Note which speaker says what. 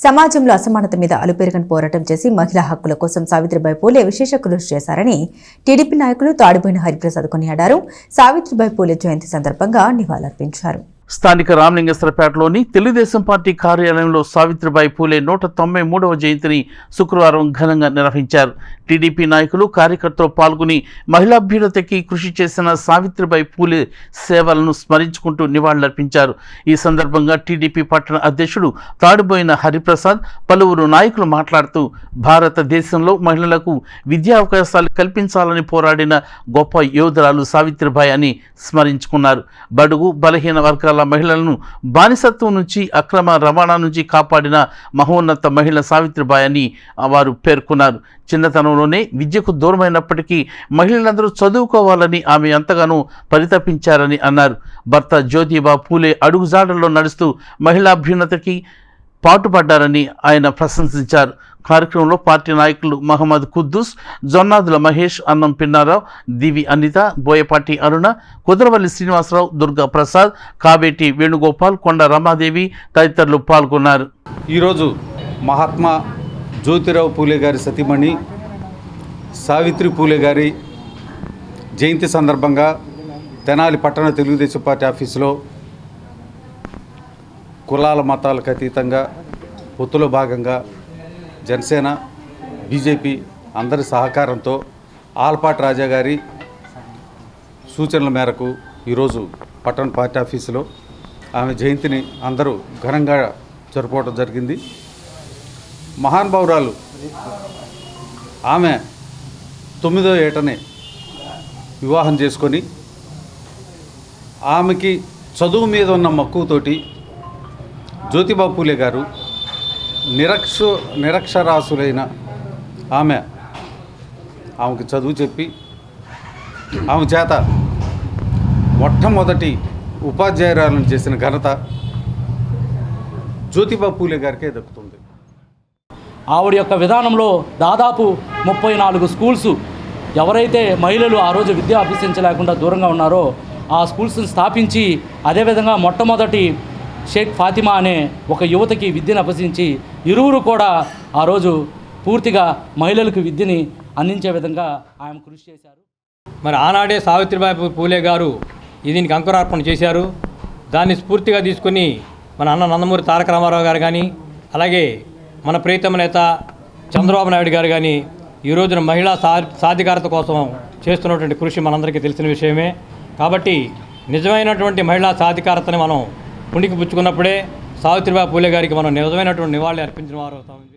Speaker 1: సమాజంలో అసమానత మీద అలుపెరగని పోరాటం చేసి మహిళా హక్కుల కోసం సావిత్రిబాయి పూలే విశేష కృషి చేశారని టీడీపీ నాయకులు తాడిబోయిన హరిప్రసాద్ కొనియాడారు. సావిత్రిబాయి పూలే జయంతి సందర్భంగా నివాళులర్పించారు.
Speaker 2: స్థానిక రామలింగేశ్వరపేటలోని తెలుగుదేశం పార్టీ కార్యాలయంలో సావిత్రిబాయి పూలే 193వ జయంతిని శుక్రవారం ఘనంగా నిర్వహించారు. టీడీపీ నాయకులు కార్యకర్తలు పాల్గొని మహిళాభ్యున్నతికి కృషి చేసిన సావిత్రిబాయి పూలే సేవలను స్మరించుకుంటూ నివాళులర్పించారు. ఈ సందర్భంగా టీడీపీ పట్టణ అధ్యక్షుడు తాడిబోయిన హరిప్రసాద్ పలువురు నాయకులు మాట్లాడుతూ భారతదేశంలో మహిళలకు విద్యా అవకాశాలు కల్పించాలని పోరాడిన గొప్ప యోధురాలు సావిత్రిబాయి అని స్మరించుకున్నారు. బడుగు బలహీన వర్గాల మహిళలను బానిసత్వం నుంచి అక్రమ రవాణా నుంచి కాపాడిన మహోన్నత మహిళ సావిత్రిబాయి అని వారు పేర్కొన్నారు. చిన్నతనంలోనే విద్యకు దూరమైనప్పటికీ మహిళలందరూ చదువుకోవాలని ఆమె ఎంతగానో పరితపించారని అన్నారు. భర్త జ్యోతిబా పూలే అడుగుజాడల్లో నడుస్తూ మహిళాభ్యున్నతికి పాటుపడ్డారని ఆయన ప్రశంసించారు. కార్యక్రమంలో పార్టీ నాయకులు మహమ్మద్ కుద్దూస్, జొన్నాదుల మహేష్, అన్నం పిన్నారావు, దివి అనిత, బోయపాటి అరుణ, కుదరవల్లి శ్రీనివాసరావు, దుర్గా ప్రసాద్, కాబేటి వేణుగోపాల్, కొండ రమాదేవి తదితరులు పాల్గొన్నారు.
Speaker 3: ఈరోజు మహాత్మా జ్యోతిరావు పూలే గారి సతీమణి సావిత్రి పూలే గారి జయంతి సందర్భంగా తెనాలి పట్టణ తెలుగుదేశం పార్టీ ఆఫీసులో కులాల మతాలకు అతీతంగా పొత్తులో భాగంగా జనసేన, బీజేపీ అందరి సహకారంతో ఆల్పాటి రాజా గారి సూచనల మేరకు ఈరోజు పట్టణ పార్టీ ఆఫీసులో ఆమె జయంతిని అందరూ ఘనంగా జరుపుకోవడం జరిగింది. మహానుభావురాలు ఆమె 9వ ఏటనే వివాహం చేసుకొని ఆమెకి చదువు మీద ఉన్న మక్కువతోటి జ్యోతిబా పూలే గారు నిరక్షరాస్యులైన ఆమెకు చదువు చెప్పి ఆమె చేత మొట్టమొదటి ఉపాధ్యాయురాలను చేసిన ఘనత జ్యోతిబా పూలే గారికే దక్కుతుంది.
Speaker 4: ఆవిడ యొక్క విధానంలో దాదాపు 34 స్కూల్స్ ఎవరైతే మహిళలు ఆ రోజు విద్య అభ్యసించలేకుండా దూరంగా ఉన్నారో ఆ స్కూల్స్ని స్థాపించి, అదేవిధంగా మొట్టమొదటి షేక్ ఫాతిమా అనే ఒక యువతకి విద్యను అభ్యసించి ఇరువురు కూడా ఆ రోజు పూర్తిగా మహిళలకు విద్యని అందించే విధంగా ఆయన కృషి చేశారు.
Speaker 5: మరి ఆనాడే సావిత్రిబాయి పూలే గారు దీనికి అంకురార్పణ చేశారు. దాన్ని స్ఫూర్తిగా తీసుకుని మన అన్న నందమూరి తారక రామారావు గారు కానీ, అలాగే మన ప్రియతమ నేత చంద్రబాబు నాయుడు గారు కానీ ఈ రోజున మహిళా సాధికారత కోసం చేస్తున్నటువంటి కృషి మనందరికీ తెలిసిన విషయమే. కాబట్టి నిజమైనటువంటి మహిళా సాధికారతని మనం పుణికి పుచ్చుకున్నప్పుడే సావిత్రిబాయి పూలే గారికి మనం నిజమైనటువంటి నివాళి అర్పించిన వారు అవుతామని